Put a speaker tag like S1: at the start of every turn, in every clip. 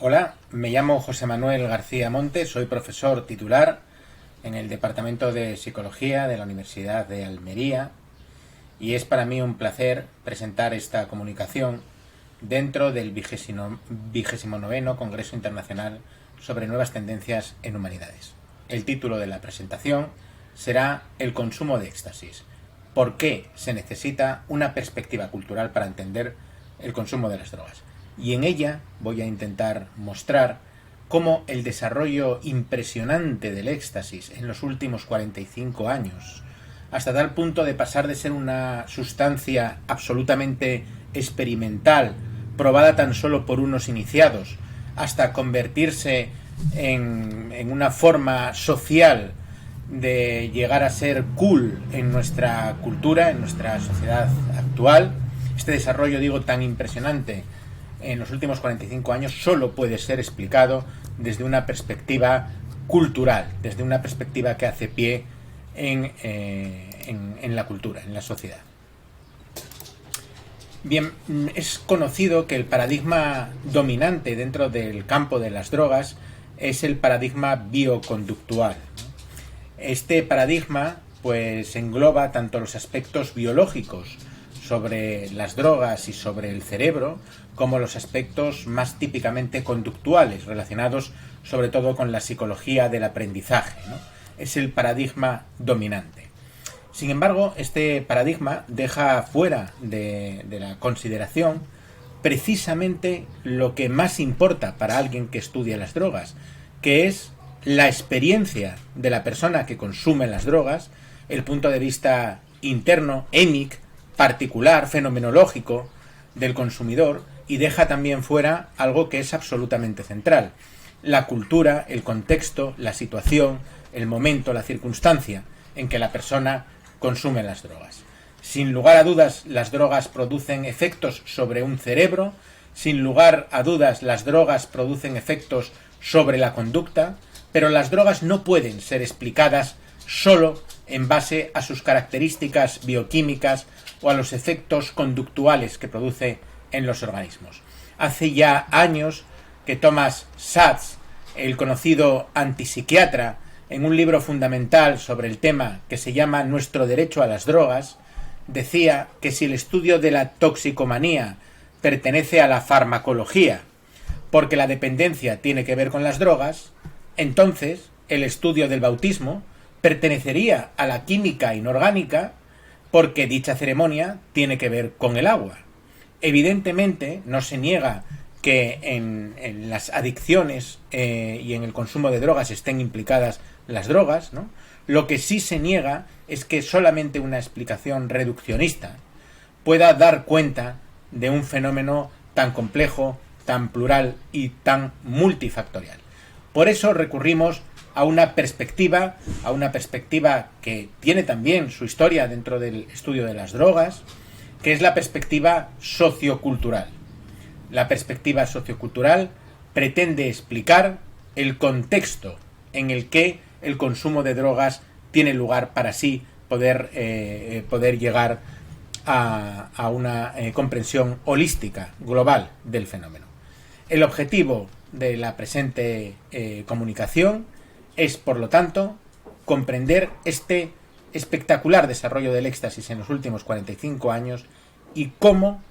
S1: Hola, me llamo José Manuel García Montes, soy profesor titular en el Departamento de Psicología de la Universidad de Almería y es para mí un placer presentar esta comunicación dentro del 29º Congreso Internacional sobre Nuevas Tendencias en Humanidades. El título de la presentación será El consumo de éxtasis. ¿Por qué se necesita una perspectiva cultural para entender el consumo de las drogas? Y en ella voy a intentar mostrar cómo el desarrollo impresionante del éxtasis en los últimos 45 años, hasta tal punto de pasar de ser una sustancia absolutamente experimental, probada tan solo por unos iniciados, hasta convertirse en una forma social de llegar a ser cool en nuestra cultura, en nuestra sociedad actual. Este desarrollo, digo, tan impresionante en los últimos 45 años solo puede ser explicado desde una perspectiva cultural, desde una perspectiva que hace pie en la cultura, en la sociedad. Bien, es conocido que el paradigma dominante dentro del campo de las drogas es el paradigma bioconductual. Este paradigma pues engloba tanto los aspectos biológicos sobre las drogas y sobre el cerebro, como los aspectos más típicamente conductuales, relacionados sobre todo con la psicología del aprendizaje, ¿no? Es el paradigma dominante. Sin embargo, este paradigma deja fuera de la consideración precisamente lo que más importa para alguien que estudia las drogas, que es la experiencia de la persona que consume las drogas, el punto de vista interno, émic, particular, fenomenológico del consumidor, y deja también fuera algo que es absolutamente central: la cultura, el contexto, la situación, el momento, la circunstancia en que la persona consume las drogas. Sin lugar a dudas, las drogas producen efectos sobre un cerebro, sin lugar a dudas, las drogas producen efectos sobre la conducta, pero las drogas no pueden ser explicadas solo en base a sus características bioquímicas o a los efectos conductuales que produce en los organismos. Hace ya años que Thomas Szasz, el conocido antipsiquiatra, en un libro fundamental sobre el tema que se llama Nuestro derecho a las drogas, decía que si el estudio de la toxicomanía pertenece a la farmacología porque la dependencia tiene que ver con las drogas, entonces el estudio del bautismo pertenecería a la química inorgánica porque dicha ceremonia tiene que ver con el agua. Evidentemente no se niega que en las adicciones y en el consumo de drogas estén implicadas las drogas, ¿no? Lo que sí se niega es que solamente una explicación reduccionista pueda dar cuenta de un fenómeno tan complejo, tan plural y tan multifactorial. Por eso recurrimos a una perspectiva que tiene también su historia dentro del estudio de las drogas, que es la perspectiva sociocultural. La perspectiva sociocultural pretende explicar el contexto en el que el consumo de drogas tiene lugar para así poder llegar a una comprensión holística, global del fenómeno. El objetivo de la presente comunicación es, por lo tanto, comprender este espectacular desarrollo del éxtasis en los últimos 45 años y cómo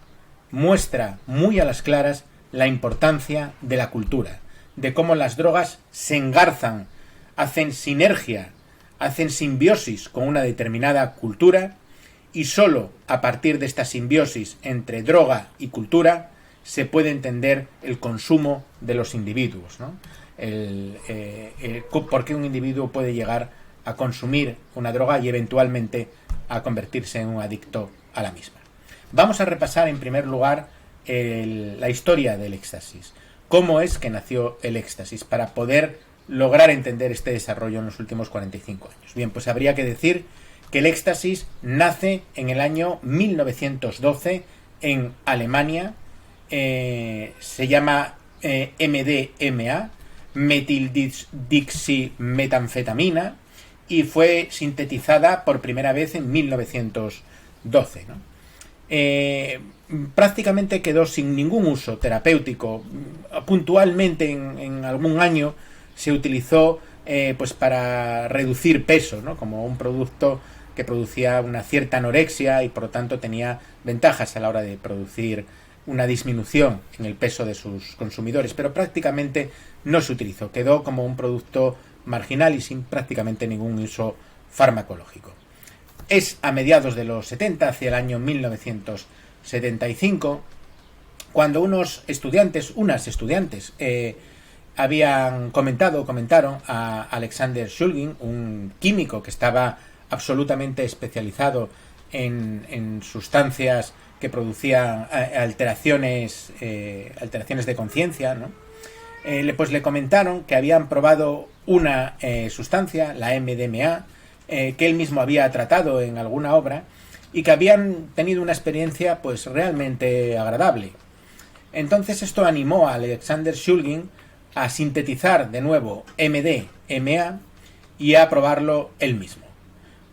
S1: muestra muy a las claras la importancia de la cultura, de cómo las drogas se engarzan, hacen sinergia, hacen simbiosis con una determinada cultura, y solo a partir de esta simbiosis entre droga y cultura se puede entender el consumo de los individuos, ¿no? Por qué un individuo puede llegar a consumir una droga y eventualmente a convertirse en un adicto a la misma. Vamos a repasar en primer lugar la historia del éxtasis. ¿Cómo es que nació el éxtasis? Para poder lograr entender este desarrollo en los últimos 45 años. Bien, pues habría que decir que el éxtasis nace en el año 1912 en Alemania. Se llama MDMA, metildioximetanfetamina, y fue sintetizada por primera vez en 1912, ¿no? prácticamente quedó sin ningún uso terapéutico. Puntualmente en algún año se utilizó pues para reducir peso, ¿no? Como un producto que producía una cierta anorexia y por lo tanto tenía ventajas a la hora de producir una disminución en el peso de sus consumidores, pero prácticamente no se utilizó, quedó como un producto marginal y sin prácticamente ningún uso farmacológico. Es a mediados de los 70, hacia el año 1975, cuando unas estudiantes comentaron a Alexander Shulgin, un químico que estaba absolutamente especializado en sustancias que producían alteraciones de conciencia, ¿no? Pues le comentaron que habían probado una sustancia, la MDMA, que él mismo había tratado en alguna obra y que habían tenido una experiencia pues realmente agradable. Entonces esto animó a Alexander Shulgin a sintetizar de nuevo MDMA y a probarlo él mismo.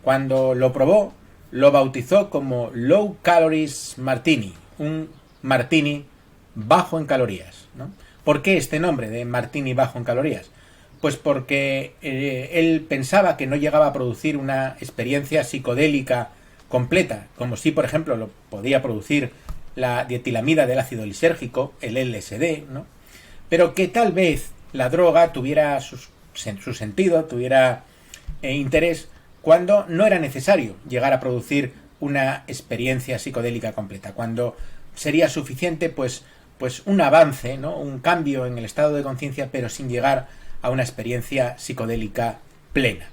S1: Cuando lo probó, lo bautizó como Low Calories Martini, un martini bajo en calorías, ¿no? ¿Por qué este nombre de martini bajo en calorías? Pues porque él pensaba que no llegaba a producir una experiencia psicodélica completa, como si, por ejemplo, lo podía producir la dietilamida del ácido lisérgico, el LSD, ¿no? Pero que tal vez la droga tuviera su sentido, tuviera interés, cuando no era necesario llegar a producir una experiencia psicodélica completa, cuando sería suficiente pues un avance, ¿no? Un cambio en el estado de conciencia, pero sin llegar a una experiencia psicodélica plena.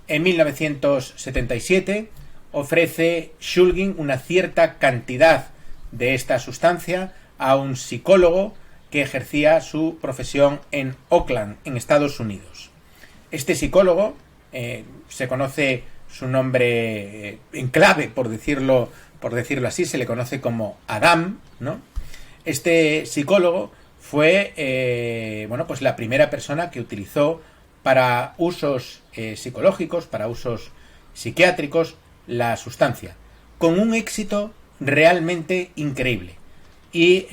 S1: En 1977 ofrece Shulgin una cierta cantidad de esta sustancia a un psicólogo que ejercía su profesión en Oakland, en Estados Unidos. Este psicólogo, se conoce su nombre en clave, por decirlo así, se le conoce como Adam, ¿no? Este psicólogo fue pues la primera persona que utilizó para usos psicológicos, para usos psiquiátricos, la sustancia, con un éxito realmente increíble. Y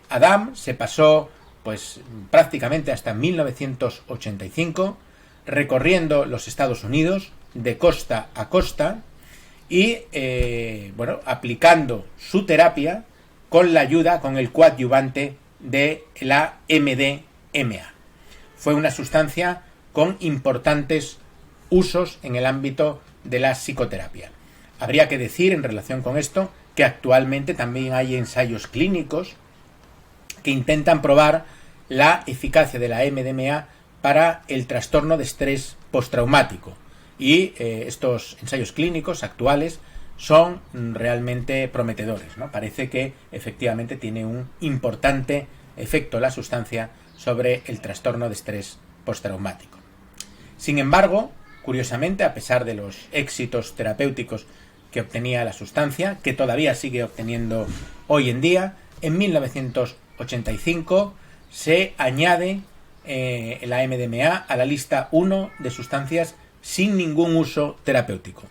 S1: Adam se pasó pues prácticamente hasta 1985 recorriendo los Estados Unidos de costa a costa y aplicando su terapia con la ayuda, con el coadyuvante de la MDMA. Fue una sustancia con importantes usos en el ámbito de la psicoterapia. Habría que decir en relación con esto que actualmente también hay ensayos clínicos que intentan probar la eficacia de la MDMA para el trastorno de estrés postraumático. Y estos ensayos clínicos actuales son realmente prometedores, ¿no? Parece que efectivamente tiene un importante efecto la sustancia sobre el trastorno de estrés postraumático. Sin embargo, curiosamente, a pesar de los éxitos terapéuticos que obtenía la sustancia, que todavía sigue obteniendo hoy en día, en 1985 se añade la MDMA a la lista 1 de sustancias sin ningún uso terapéutico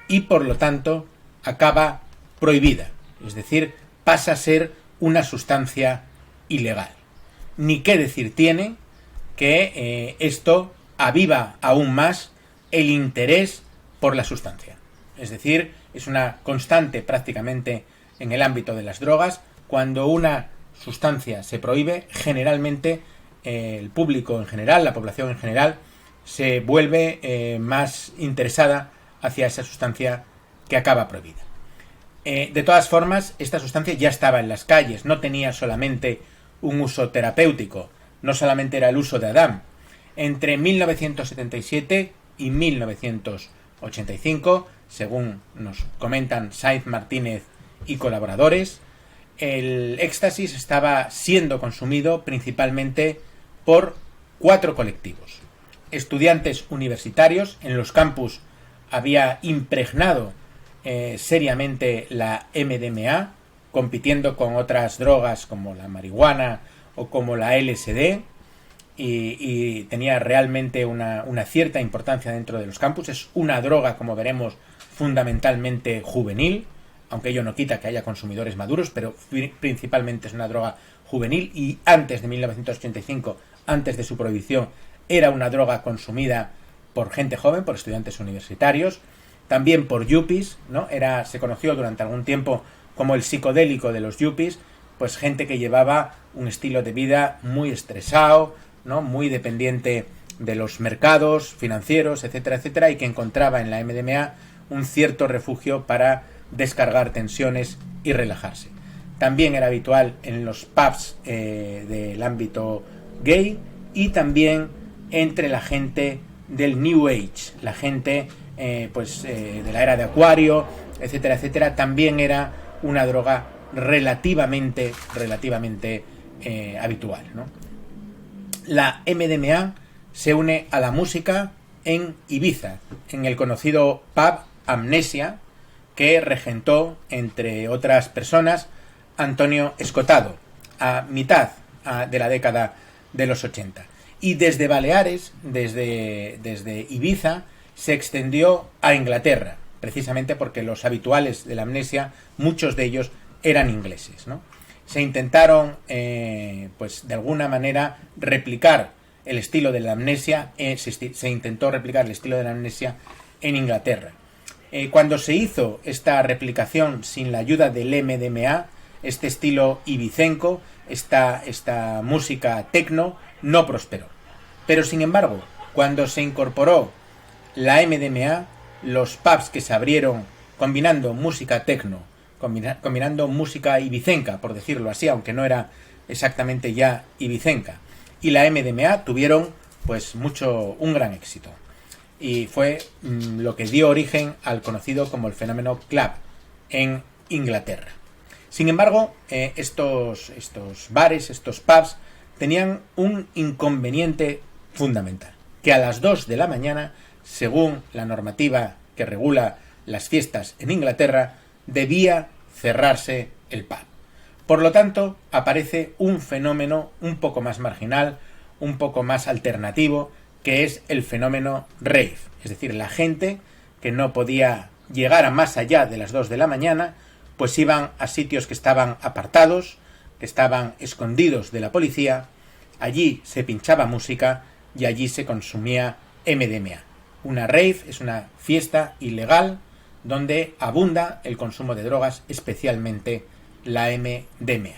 S1: y por lo tanto acaba prohibida, es decir, pasa a ser una sustancia ilegal. Ni qué decir tiene que esto aviva aún más el interés por la sustancia. Es decir, es una constante prácticamente en el ámbito de las drogas. Cuando una sustancia se prohíbe, generalmente el público en general, la población en general, se vuelve más interesada hacia esa sustancia que acaba prohibida. De todas formas, esta sustancia ya estaba en las calles, no tenía solamente un uso terapéutico, no solamente era el uso de Adam. Entre 1977 y 1985, según nos comentan Sainz Martínez y colaboradores, el éxtasis estaba siendo consumido principalmente por 4 colectivos. Estudiantes universitarios, en los campus había impregnado seriamente la MDMA, compitiendo con otras drogas como la marihuana o como la LSD, y tenía realmente una cierta importancia dentro de los campus. Es una droga, como veremos, fundamentalmente juvenil. aunque ello no quita que haya consumidores maduros, pero principalmente es una droga juvenil, y antes de 1985, antes de su prohibición, era una droga consumida por gente joven, por estudiantes universitarios, también por yuppies, ¿no? Se conoció durante algún tiempo como el psicodélico de los yuppies, pues gente que llevaba un estilo de vida muy estresado, ¿no? Muy dependiente de los mercados financieros, etcétera, etcétera, y que encontraba en la MDMA un cierto refugio para descargar tensiones y relajarse. También era habitual en los pubs del ámbito gay, y también entre la gente del New Age, la gente de la era de Acuario, etcétera, etcétera. También era una droga relativamente habitual, ¿no? La MDMA se une a la música en Ibiza, en el conocido pub Amnesia, que regentó, entre otras personas, Antonio Escotado, a mitad de la década de los 80. Y desde Baleares, desde Ibiza, se extendió a Inglaterra, precisamente porque los habituales de la Amnesia, muchos de ellos eran ingleses, ¿no? Se intentaron, de alguna manera, replicar el estilo de la Amnesia, se intentó replicar el estilo de la Amnesia en Inglaterra. Cuando se hizo esta replicación sin la ayuda del MDMA, este estilo ibicenco, esta música techno, no prosperó. Pero sin embargo, cuando se incorporó la MDMA, los pubs que se abrieron combinando música techno, combinando música ibicenca, por decirlo así, aunque no era exactamente ya ibicenca, y la MDMA tuvieron un gran éxito. Y fue lo que dio origen al conocido como el fenómeno club en Inglaterra. Sin embargo, estos bares, estos pubs, tenían un inconveniente fundamental, que a las 2 de la mañana, según la normativa que regula las fiestas en Inglaterra, debía cerrarse el pub. Por lo tanto, aparece un fenómeno un poco más marginal, un poco más alternativo, que es el fenómeno rave. Es decir, la gente que no podía llegar a más allá de las 2 de la mañana, pues iban a sitios que estaban apartados, que estaban escondidos de la policía, allí se pinchaba música y allí se consumía MDMA. Una rave es una fiesta ilegal donde abunda el consumo de drogas, especialmente la MDMA.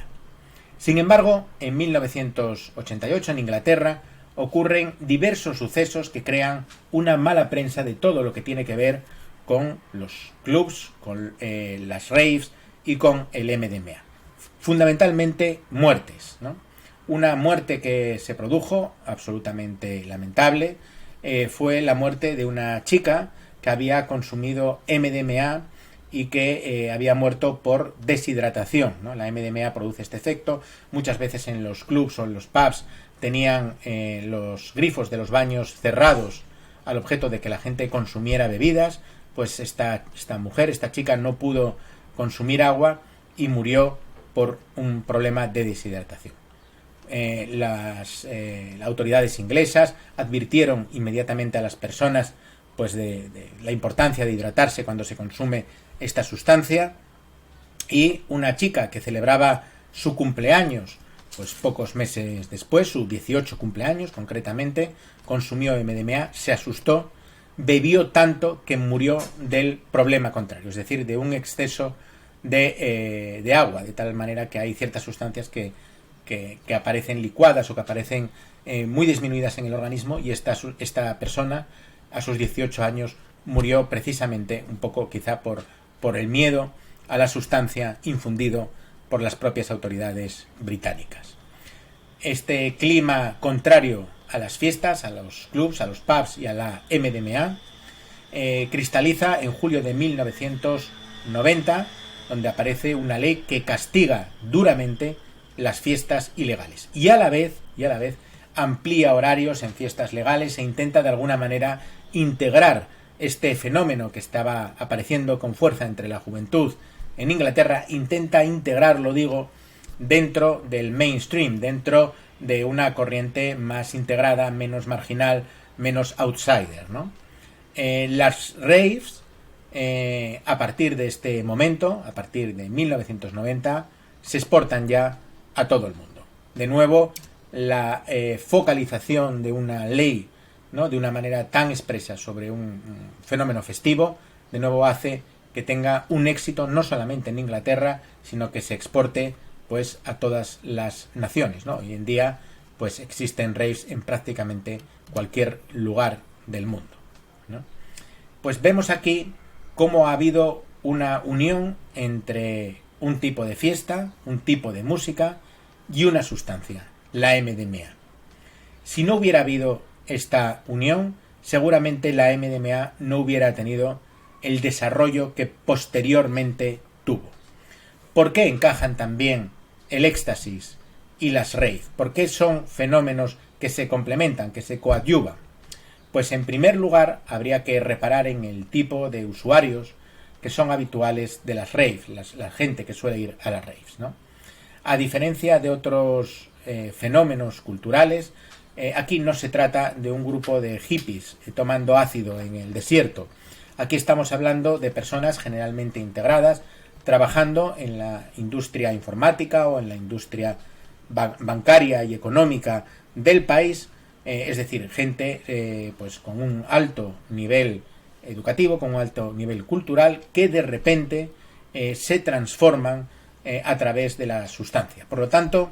S1: Sin embargo, en 1988 en Inglaterra ocurren diversos sucesos que crean una mala prensa de todo lo que tiene que ver con los clubs, con las raves y con el MDMA. Fundamentalmente muertes, ¿no? Una muerte que se produjo, absolutamente lamentable, fue la muerte de una chica que había consumido MDMA y que había muerto por deshidratación, ¿no? La MDMA produce este efecto. Muchas veces en los clubs o en los pubs tenían los grifos de los baños cerrados al objeto de que la gente consumiera bebidas. Pues esta mujer, esta chica, no pudo consumir agua y murió por un problema de deshidratación. Las autoridades inglesas advirtieron inmediatamente a las personas de la importancia de hidratarse cuando se consume esta sustancia, y una chica que celebraba su cumpleaños, pues pocos meses después, su 18 cumpleaños concretamente, consumió MDMA, se asustó, bebió tanto que murió del problema contrario, es decir, de un exceso de agua, de tal manera que hay ciertas sustancias que aparecen licuadas o que aparecen muy disminuidas en el organismo, y esta persona a sus 18 años murió precisamente un poco quizá por el miedo a la sustancia infundido por las propias autoridades británicas. Este clima contrario a las fiestas, a los clubs, a los pubs y a la MDMA cristaliza en julio de 1990, donde aparece una ley que castiga duramente las fiestas ilegales y a la vez amplía horarios en fiestas legales e intenta de alguna manera integrar este fenómeno que estaba apareciendo con fuerza entre la juventud en Inglaterra, intenta integrarlo, dentro del mainstream, dentro de una corriente más integrada, menos marginal, menos outsider, ¿no? Las raves a partir de este momento, a partir de 1990, se exportan ya a todo el mundo. De nuevo, la focalización de una ley, ¿no?, de una manera tan expresa sobre un fenómeno festivo, de nuevo hace que tenga un éxito no solamente en Inglaterra, sino que se exporte pues a todas las naciones, ¿no? Hoy en día pues existen raves en prácticamente cualquier lugar del mundo, ¿no? Pues vemos aquí cómo ha habido una unión entre un tipo de fiesta, un tipo de música y una sustancia, la MDMA. Si no hubiera habido esta unión, seguramente la MDMA no hubiera tenido el desarrollo que posteriormente tuvo. ¿Por qué encajan también el éxtasis y las rave? ¿Por qué son fenómenos que se complementan, que se coadyuvan? Pues en primer lugar habría que reparar en el tipo de usuarios que son habituales de las rave, la gente que suele ir a las raves, ¿no? A diferencia de otros fenómenos culturales, aquí no se trata de un grupo de hippies tomando ácido en el desierto. Aquí estamos hablando de personas generalmente integradas, trabajando en la industria informática o en la industria bancaria y económica del país, es decir, gente pues con un alto nivel educativo, con un alto nivel cultural, que de repente se transforman a través de la sustancia. Por lo tanto,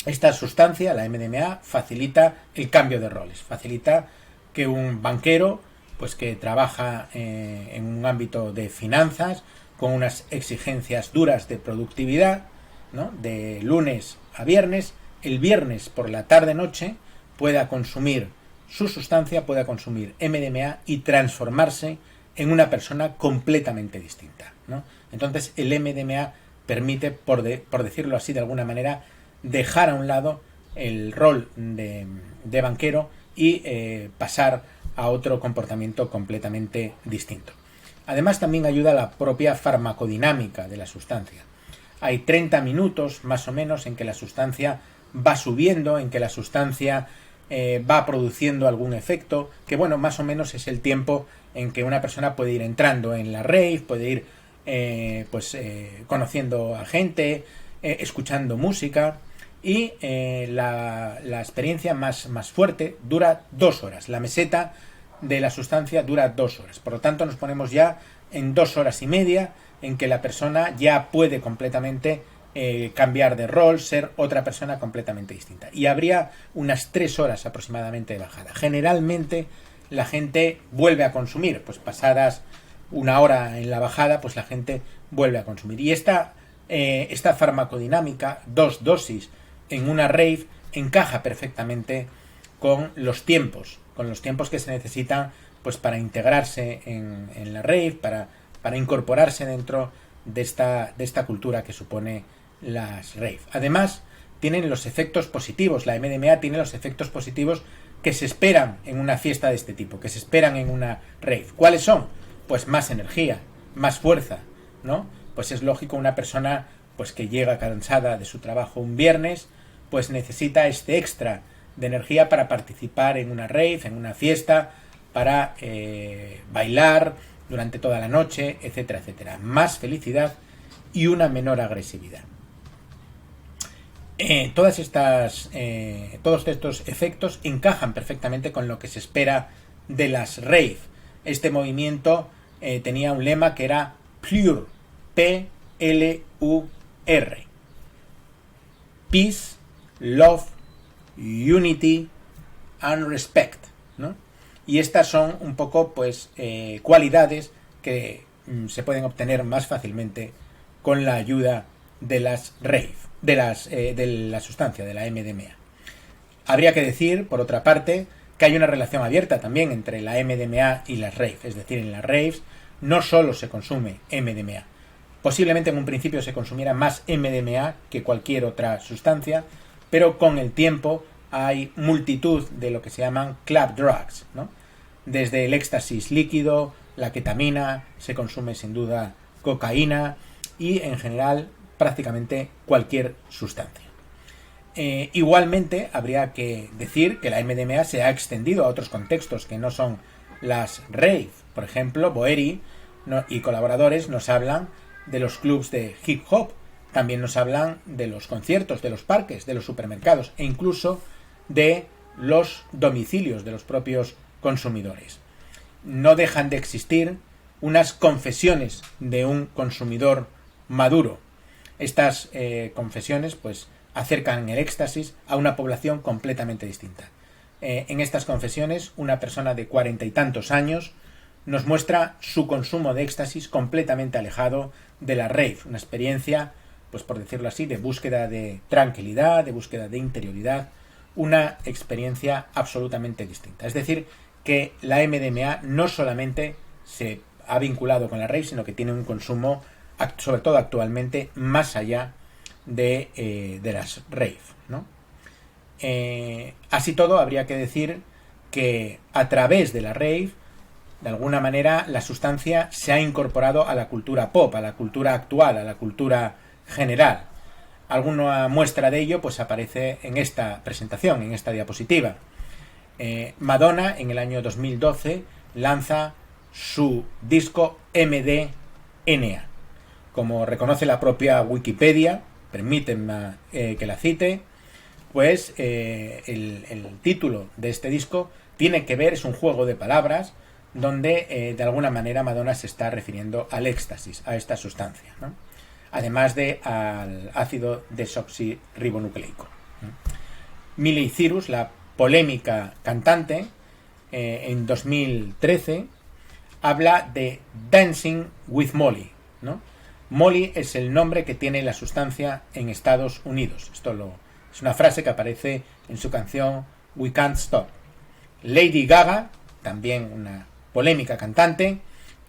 S1: esta sustancia, la MDMA, facilita el cambio de roles, facilita que un banquero pues que trabaja en un ámbito de finanzas con unas exigencias duras de productividad, ¿no?, de lunes a viernes, el viernes por la tarde-noche pueda consumir su sustancia, pueda consumir MDMA y transformarse en una persona completamente distinta, ¿no? Entonces el MDMA permite, por decirlo así de alguna manera, dejar a un lado el rol de banquero y pasar a otro comportamiento completamente distinto. Además, también ayuda a la propia farmacodinámica de la sustancia. Hay 30 minutos más o menos en que la sustancia va subiendo, en que la sustancia va produciendo algún efecto, que bueno, más o menos es el tiempo en que una persona puede ir entrando en la rave, puede ir conociendo a gente, escuchando música, y la experiencia más fuerte dura 2 horas. La meseta de la sustancia dura 2 horas. Por lo tanto, nos ponemos ya en 2 horas y media en que la persona ya puede completamente cambiar de rol, ser otra persona completamente distinta. Y habría unas 3 horas aproximadamente de bajada. Generalmente la gente vuelve a consumir, pues pasadas 1 hora en la bajada, pues la gente vuelve a consumir. Y esta farmacodinámica, 2 dosis en una rave, encaja perfectamente con los tiempos que se necesitan pues para integrarse en la rave, para incorporarse dentro de esta cultura que supone las rave. Además, tienen los efectos positivos, la MDMA tiene los efectos positivos que se esperan en una fiesta de este tipo, que se esperan en una rave. ¿Cuáles son? Pues más energía, más fuerza, ¿no? Pues es lógico, una persona pues que llega cansada de su trabajo un viernes, pues necesita este extra de energía para participar en una rave, en una fiesta, para bailar durante toda la noche, etcétera, etcétera. Más felicidad y una menor agresividad. Todos estos efectos encajan perfectamente con lo que se espera de las rave. Este movimiento tenía un lema que era PLUR, P-L-U-R, Peace, Love, Unity and Respect, ¿no? Y estas son un poco pues cualidades que se pueden obtener más fácilmente con la ayuda de las rave, de la sustancia, de la MDMA. Habría que decir, por otra parte, que hay una relación abierta también entre la MDMA y las rave, es decir, en las raves no solo se consume MDMA. Posiblemente en un principio se consumiera más MDMA que cualquier otra sustancia, pero con el tiempo hay multitud de lo que se llaman club drugs, ¿no? Desde el éxtasis líquido, la ketamina, se consume sin duda cocaína y en general prácticamente cualquier sustancia. Igualmente habría que decir que la MDMA se ha extendido a otros contextos que no son las rave. Por ejemplo, Boeri y colaboradores nos hablan de los clubs de hip hop, también nos hablan de los conciertos, de los parques, de los supermercados e incluso de los domicilios de los propios consumidores. No dejan de existir unas confesiones de un consumidor maduro. Estas confesiones pues acercan el éxtasis a una población completamente distinta. En estas confesiones, una persona de 40 y tantos años nos muestra su consumo de éxtasis completamente alejado de la rave, una experiencia, pues por decirlo así, de búsqueda de tranquilidad, de búsqueda de interioridad, una experiencia absolutamente distinta. Es decir, que la MDMA no solamente se ha vinculado con la rave, sino que tiene un consumo, sobre todo actualmente, más allá de las rave, ¿no? Así todo, habría que decir que a través de la rave, de alguna manera, la sustancia se ha incorporado a la cultura pop, a la cultura actual, a la cultura general. Alguna muestra de ello pues aparece en esta presentación, en esta diapositiva. Madonna, en el año 2012, lanza su disco MDNA. Como reconoce la propia Wikipedia, permítanme que la cite, pues el título de este disco tiene que ver, es un juego de palabras, donde de alguna manera Madonna se está refiriendo al éxtasis, a esta sustancia, ¿no? Además de al ácido desoxirribonucleico. Miley Cyrus, la polémica cantante, en 2013 habla de Dancing with Molly, ¿no? Molly es el nombre que tiene la sustancia en Estados Unidos. Es una frase que aparece en su canción We Can't Stop. Lady Gaga, también una polémica cantante,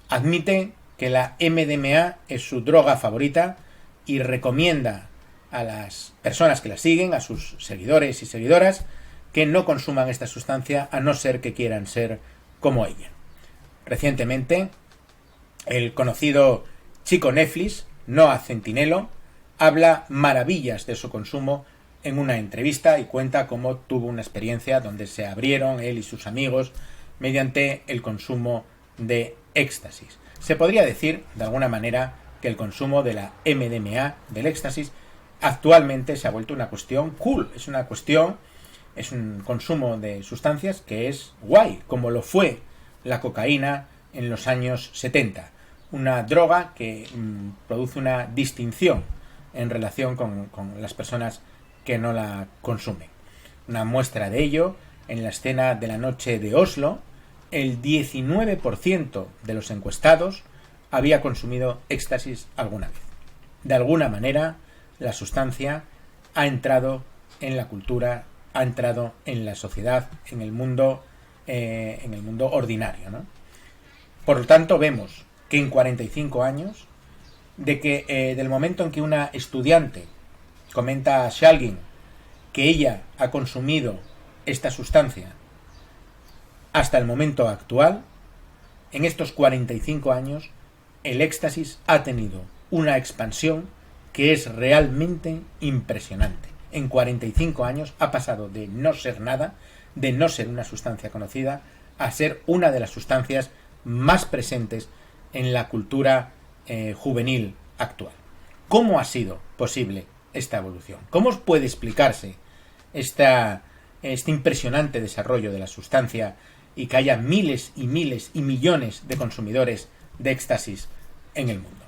S1: admite que la MDMA es su droga favorita y recomienda a las personas que la siguen, a sus seguidores y seguidoras, que no consuman esta sustancia a no ser que quieran ser como ella. Recientemente, el conocido chico Netflix, Noah Centinelo, habla maravillas de su consumo en una entrevista y cuenta cómo tuvo una experiencia donde se abrieron él y sus amigos mediante el consumo de éxtasis. Se podría decir, de alguna manera, que el consumo de la MDMA, del éxtasis, actualmente se ha vuelto una cuestión cool. Es un consumo de sustancias que es guay, como lo fue la cocaína en los años 70. Una droga que produce una distinción en relación con las personas que no la consumen. Una muestra de ello, en la escena de la noche de Oslo, el 19% de los encuestados había consumido éxtasis alguna vez. De alguna manera, la sustancia ha entrado en la cultura, ha entrado en la sociedad, en el mundo ordinario, ¿no? Por lo tanto, vemos que en 45 años, del momento en que una estudiante comenta a Shalgin que ella ha consumido esta sustancia hasta el momento actual, en estos 45 años, el éxtasis ha tenido una expansión que es realmente impresionante. En 45 años ha pasado de no ser nada, de no ser una sustancia conocida, a ser una de las sustancias más presentes en la cultura juvenil actual. ¿Cómo ha sido posible esta evolución? ¿Cómo puede explicarse este impresionante desarrollo de la sustancia y que haya miles y miles y millones de consumidores de éxtasis en el mundo?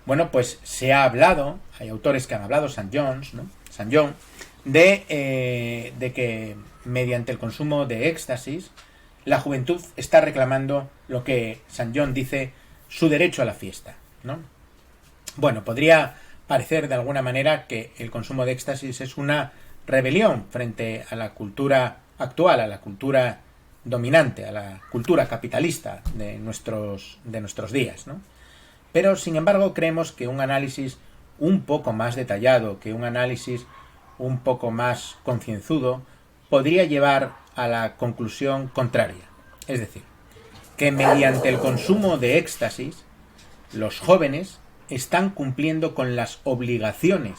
S1: Bueno, pues se ha hablado, hay autores que han hablado, St. John, de que mediante el consumo de éxtasis la juventud está reclamando lo que St. John dice, su derecho a la fiesta, ¿no? Bueno, podría parecer de alguna manera que el consumo de éxtasis es una rebelión frente a la cultura actual, a la cultura dominante, a la cultura capitalista de nuestros días, ¿no? Pero, sin embargo, creemos que un análisis un poco más detallado, que un análisis un poco más concienzudo, podría llevar a la conclusión contraria. Es decir, que mediante el consumo de éxtasis, los jóvenes están cumpliendo con las obligaciones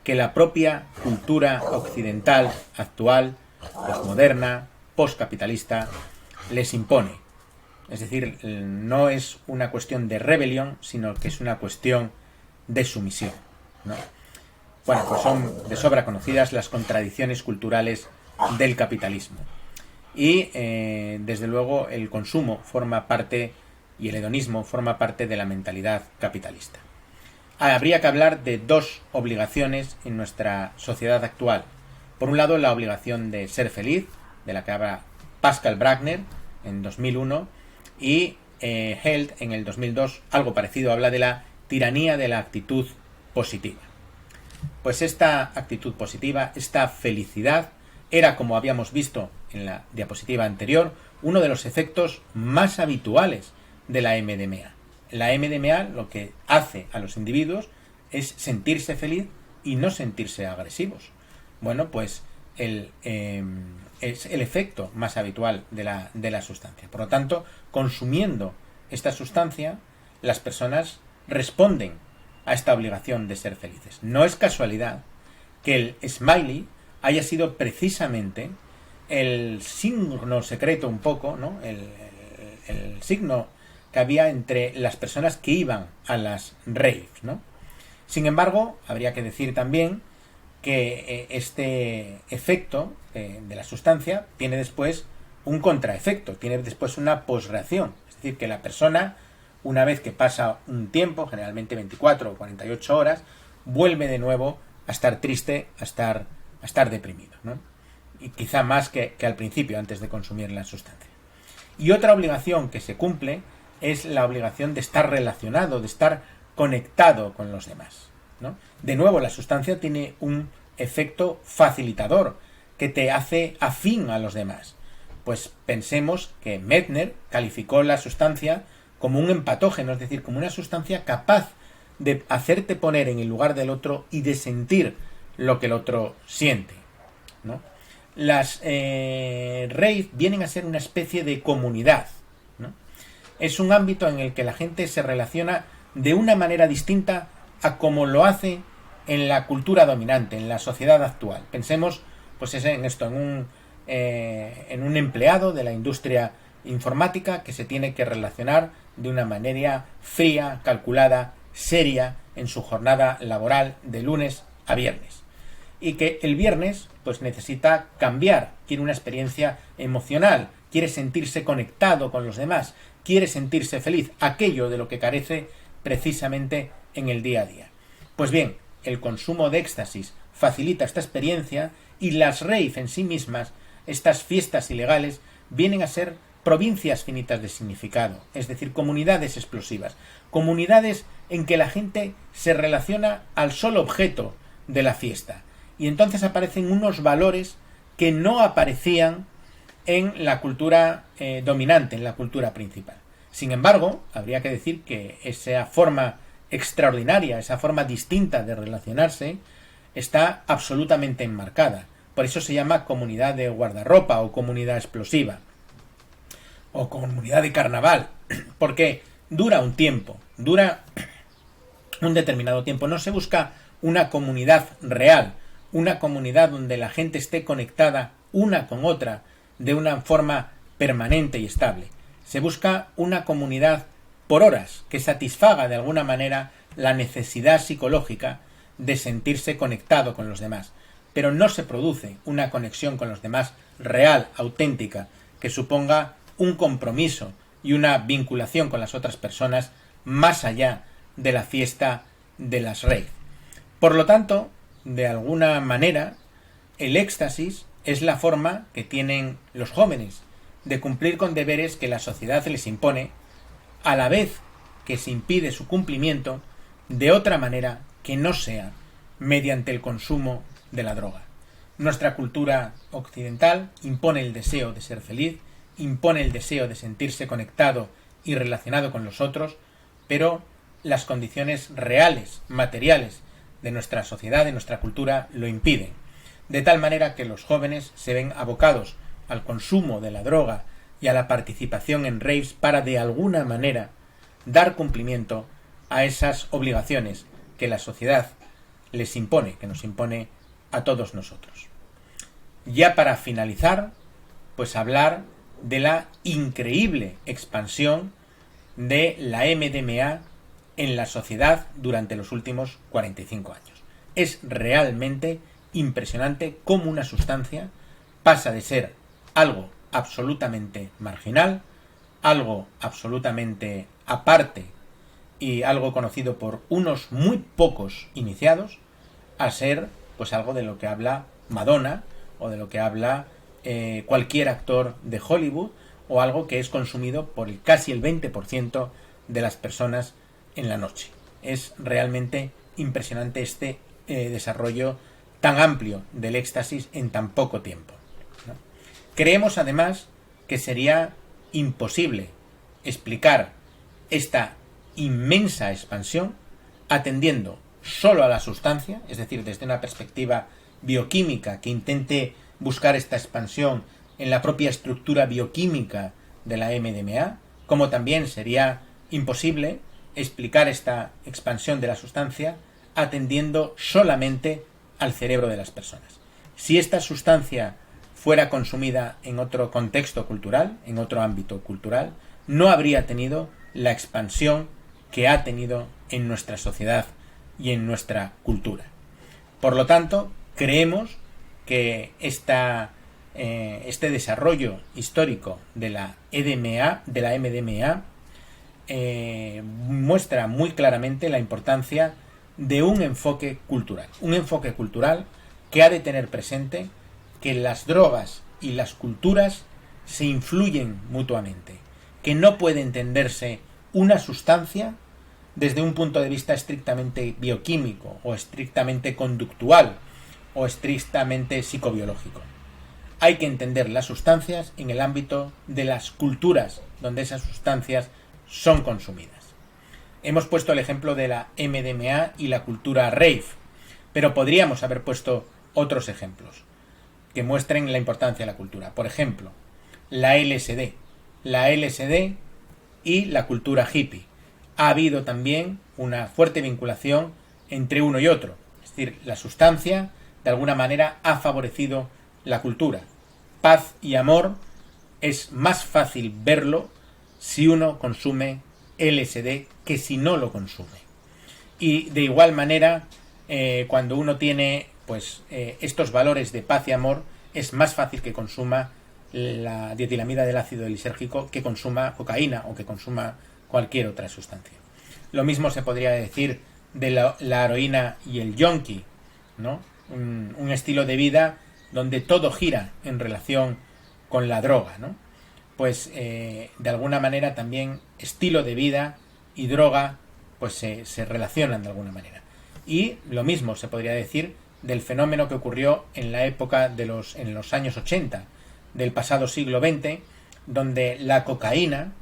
S1: que la propia cultura occidental actual, postmoderna, postcapitalista, les impone. Es decir, no es una cuestión de rebelión, sino que es una cuestión de sumisión, ¿no? Bueno, pues son de sobra conocidas las contradicciones culturales del capitalismo. Y, desde luego, el consumo forma parte, y el hedonismo forma parte de la mentalidad capitalista. Habría que hablar de dos obligaciones en nuestra sociedad actual. Por un lado, la obligación de ser feliz, de la que habla Pascal Bruckner en 2001, y Held en el 2002, algo parecido, habla de la tiranía de la actitud positiva. Pues esta actitud positiva, esta felicidad, era, como habíamos visto en la diapositiva anterior, uno de los efectos más habituales de la MDMA. La MDMA lo que hace a los individuos es sentirse feliz y no sentirse agresivos. Bueno, pues es el efecto más habitual de la sustancia. Por lo tanto, consumiendo esta sustancia, las personas responden a esta obligación de ser felices. No es casualidad que el smiley haya sido precisamente el signo secreto un poco, ¿no? El signo que había entre las personas que iban a las raves, ¿no? Sin embargo, habría que decir también que este efecto de la sustancia tiene después un contraefecto, tiene después una posreacción. Es decir, que la persona, una vez que pasa un tiempo, generalmente 24 o 48 horas, vuelve de nuevo a estar triste, a estar deprimido, ¿no? Y quizá más que al principio, antes de consumir la sustancia. Y otra obligación que se cumple es la obligación de estar relacionado, de estar conectado con los demás, ¿no? De nuevo, la sustancia tiene un efecto facilitador que te hace afín a los demás. Pues pensemos que Mettner calificó la sustancia como un empatógeno, es decir, como una sustancia capaz de hacerte poner en el lugar del otro y de sentir lo que el otro siente, ¿no? Las rave vienen a ser una especie de comunidad, ¿no? Es un ámbito en el que la gente se relaciona de una manera distinta a como lo hace en la cultura dominante, en la sociedad actual. Pensemos pues en esto, en un empleado de la industria informática que se tiene que relacionar de una manera fría, calculada, seria en su jornada laboral de lunes a viernes. Y que el viernes pues necesita cambiar, quiere una experiencia emocional, quiere sentirse conectado con los demás, quiere sentirse feliz, aquello de lo que carece precisamente en el día a día. Pues bien, el consumo de éxtasis facilita esta experiencia y las rave en sí mismas, estas fiestas ilegales, vienen a ser provincias finitas de significado, es decir, comunidades explosivas, comunidades en que la gente se relaciona al solo objeto de la fiesta. Y entonces aparecen unos valores que no aparecían en la cultura dominante, en la cultura principal. Sin embargo, habría que decir que esa forma extraordinaria, esa forma distinta de relacionarse, está absolutamente enmarcada. Por eso se llama comunidad de guardarropa o comunidad explosiva o comunidad de carnaval, porque dura un tiempo, dura un determinado tiempo. No se busca una comunidad real, una comunidad donde la gente esté conectada una con otra de una forma permanente y estable. Se busca una comunidad por horas que satisfaga de alguna manera la necesidad psicológica de sentirse conectado con los demás. Pero no se produce una conexión con los demás real, auténtica, que suponga un compromiso y una vinculación con las otras personas más allá de la fiesta de las rave. Por lo tanto, de alguna manera, el éxtasis es la forma que tienen los jóvenes de cumplir con deberes que la sociedad les impone, a la vez que se impide su cumplimiento de otra manera que no sea mediante el consumo de la droga. Nuestra cultura occidental impone el deseo de ser feliz, impone el deseo de sentirse conectado y relacionado con los otros, pero las condiciones reales, materiales de nuestra sociedad, de nuestra cultura, lo impiden. De tal manera que los jóvenes se ven abocados al consumo de la droga y a la participación en raves para de alguna manera dar cumplimiento a esas obligaciones que la sociedad les impone, que nos impone a todos nosotros. Ya para finalizar, pues hablar de la increíble expansión de la MDMA en la sociedad durante los últimos 45 años. Es realmente impresionante cómo una sustancia pasa de ser algo absolutamente marginal, algo absolutamente aparte y algo conocido por unos muy pocos iniciados, a ser pues algo de lo que habla Madonna o de lo que habla cualquier actor de Hollywood, o algo que es consumido por casi el 20% de las personas en la noche. Es realmente impresionante este desarrollo tan amplio del éxtasis en tan poco tiempo, ¿no? Creemos además que sería imposible explicar esta inmensa expansión atendiendo solo a la sustancia, es decir, desde una perspectiva bioquímica que intente buscar esta expansión en la propia estructura bioquímica de la MDMA, como también sería imposible explicar esta expansión de la sustancia atendiendo solamente al cerebro de las personas. Si esta sustancia fuera consumida en otro contexto cultural, en otro ámbito cultural, no habría tenido la expansión que ha tenido en nuestra sociedad y en nuestra cultura. Por lo tanto, creemos que este desarrollo histórico de la MDMA muestra muy claramente la importancia de un enfoque cultural que ha de tener presente que las drogas y las culturas se influyen mutuamente, que no puede entenderse una sustancia desde un punto de vista estrictamente bioquímico o estrictamente conductual o estrictamente psicobiológico. Hay que entender las sustancias en el ámbito de las culturas donde esas sustancias son consumidas. Hemos puesto el ejemplo de la MDMA y la cultura rave, pero podríamos haber puesto otros ejemplos que muestren la importancia de la cultura. Por ejemplo, la LSD y la cultura hippie. Ha habido también una fuerte vinculación entre uno y otro. Es decir, la sustancia de alguna manera ha favorecido la cultura. Paz y amor es más fácil verlo si uno consume LSD que si no lo consume. Y de igual manera, cuando uno tiene estos valores de paz y amor, es más fácil que consuma la dietilamida del ácido lisérgico que consuma cocaína o que consuma cualquier otra sustancia. Lo mismo se podría decir de la heroína y el yonki, ¿no? Un estilo de vida donde todo gira en relación con la droga, ¿no? Pues de alguna manera también estilo de vida y droga pues se relacionan de alguna manera. Y lo mismo se podría decir del fenómeno que ocurrió en la época en los años 80 del pasado siglo XX, donde la cocaína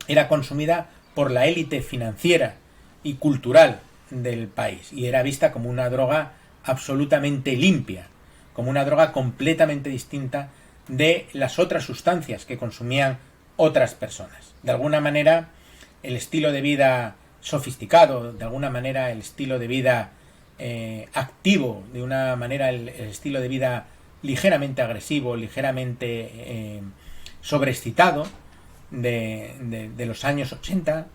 S1: era consumida por la élite financiera y cultural del país y era vista como una droga absolutamente limpia, como una droga completamente distinta de las otras sustancias que consumían otras personas. De alguna manera, el estilo de vida sofisticado, de alguna manera el estilo de vida activo, de una manera el estilo de vida ligeramente agresivo, ligeramente sobreexcitado de los años 80,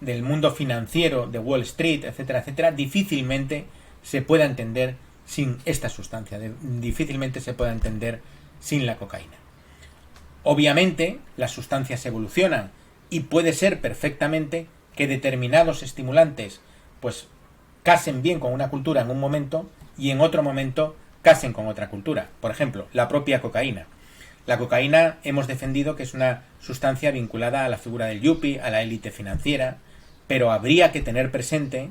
S1: del mundo financiero, de Wall Street, etcétera, etcétera, difícilmente se pueda entender sin esta sustancia, difícilmente se pueda entender sin la cocaína. Obviamente, las sustancias evolucionan y puede ser perfectamente que determinados estimulantes pues casen bien con una cultura en un momento y en otro momento casen con otra cultura. Por ejemplo, la propia cocaína. La cocaína hemos defendido que es una sustancia vinculada a la figura del yuppie, a la élite financiera, pero habría que tener presente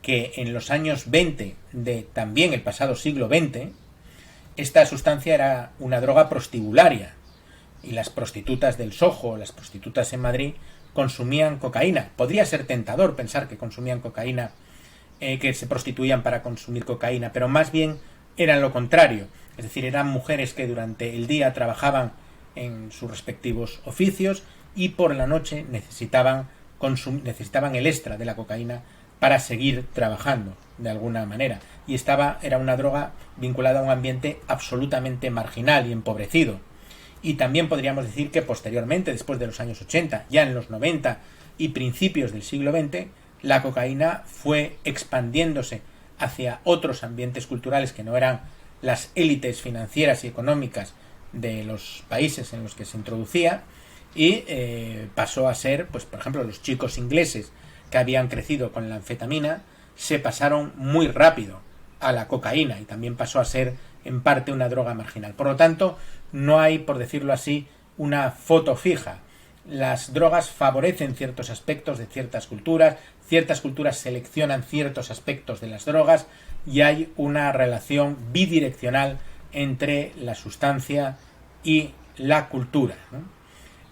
S1: que en los años 20 de también el pasado siglo XX, esta sustancia era una droga prostibularia y las prostitutas del Soho, las prostitutas en Madrid, consumían cocaína. Podría ser tentador pensar que consumían cocaína, que se prostituían para consumir cocaína, pero más bien eran lo contrario. Es decir, eran mujeres que durante el día trabajaban en sus respectivos oficios y por la noche necesitaban el extra de la cocaína para seguir trabajando de alguna manera. Y era una droga vinculada a un ambiente absolutamente marginal y empobrecido. Y también podríamos decir que posteriormente, después de los años 80, ya en los 90 y principios del siglo XX, la cocaína fue expandiéndose hacia otros ambientes culturales que no eran las élites financieras y económicas de los países en los que se introducía, y pasó a ser, pues por ejemplo, los chicos ingleses que habían crecido con la anfetamina se pasaron muy rápido a la cocaína, y también pasó a ser en parte una droga marginal. Por lo tanto, no hay, por decirlo así, una foto fija. Las drogas favorecen ciertos aspectos de ciertas culturas seleccionan ciertos aspectos de las drogas, y hay una relación bidireccional entre la sustancia y la cultura, ¿no?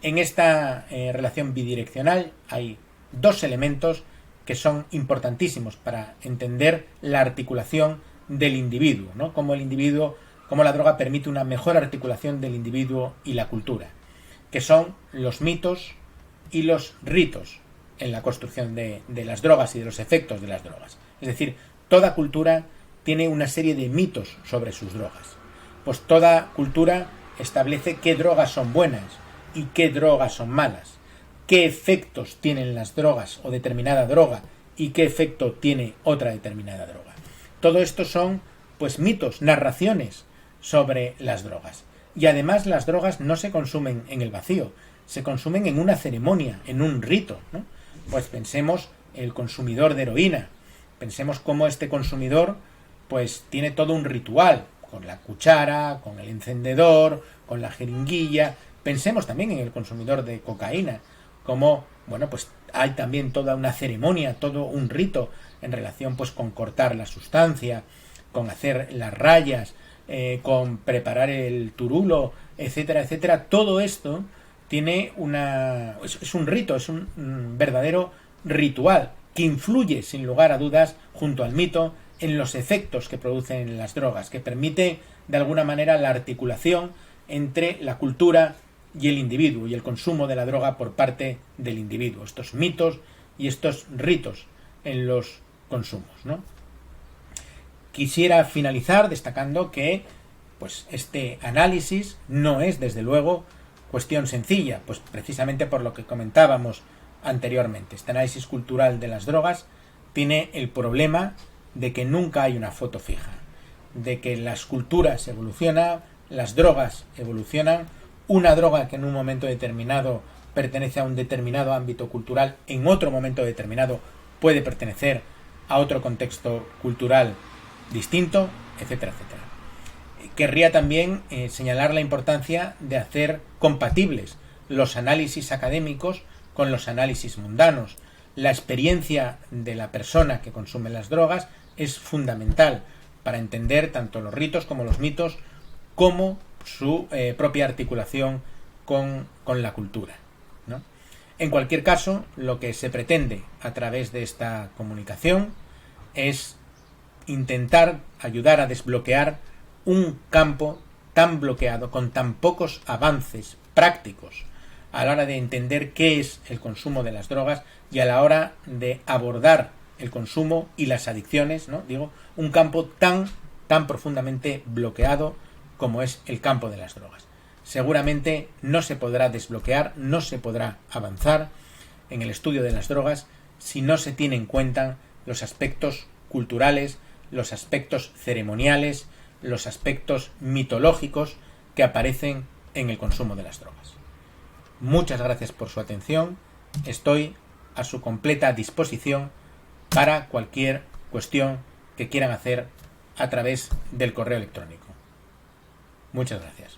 S1: En esta relación bidireccional hay dos elementos que son importantísimos para entender la articulación del individuo, ¿no? Cómo la droga permite una mejor articulación del individuo y la cultura, que son los mitos y los ritos en la construcción de las drogas y de los efectos de las drogas. Es decir, toda cultura tiene una serie de mitos sobre sus drogas. Pues toda cultura establece qué drogas son buenas y qué drogas son malas, qué efectos tienen las drogas o determinada droga y qué efecto tiene otra determinada droga. Todo esto son, pues, mitos, narraciones sobre las drogas. Y además las drogas no se consumen en el vacío, se consumen en una ceremonia, en un rito, ¿no? Pues pensemos el consumidor de heroína, pensemos cómo este consumidor pues tiene todo un ritual, con la cuchara, con el encendedor, con la jeringuilla. Pensemos también en el consumidor de cocaína, como, bueno, pues hay también toda una ceremonia, todo un rito en relación pues con cortar la sustancia, con hacer las rayas, con preparar el turulo, etcétera, etcétera. Todo esto tiene es un rito, es un verdadero ritual que influye sin lugar a dudas, junto al mito, en los efectos que producen las drogas, que permite de alguna manera la articulación entre la cultura y el individuo, y el consumo de la droga por parte del individuo, estos mitos y estos ritos en los consumos, ¿no? Quisiera finalizar destacando que pues este análisis no es, desde luego, cuestión sencilla, pues precisamente por lo que comentábamos anteriormente. Este análisis cultural de las drogas tiene el problema de que nunca hay una foto fija, de que las culturas evolucionan, las drogas evolucionan. Una droga que en un momento determinado pertenece a un determinado ámbito cultural, en otro momento determinado puede pertenecer a otro contexto cultural distinto, etcétera, etcétera. Querría también señalar la importancia de hacer compatibles los análisis académicos con los análisis mundanos. La experiencia de la persona que consume las drogas es fundamental para entender tanto los ritos como los mitos, como su propia articulación con la cultura, ¿no? En cualquier caso, lo que se pretende a través de esta comunicación es intentar ayudar a desbloquear un campo tan bloqueado, con tan pocos avances prácticos a la hora de entender qué es el consumo de las drogas y a la hora de abordar el consumo y las adicciones, ¿no? Digo, un campo tan profundamente bloqueado como es el campo de las drogas. Seguramente no se podrá desbloquear, no se podrá avanzar en el estudio de las drogas si no se tiene en cuenta los aspectos culturales, los aspectos ceremoniales, los aspectos mitológicos que aparecen en el consumo de las drogas. Muchas gracias por su atención. Estoy a su completa disposición para cualquier cuestión que quieran hacer a través del correo electrónico. Muchas gracias.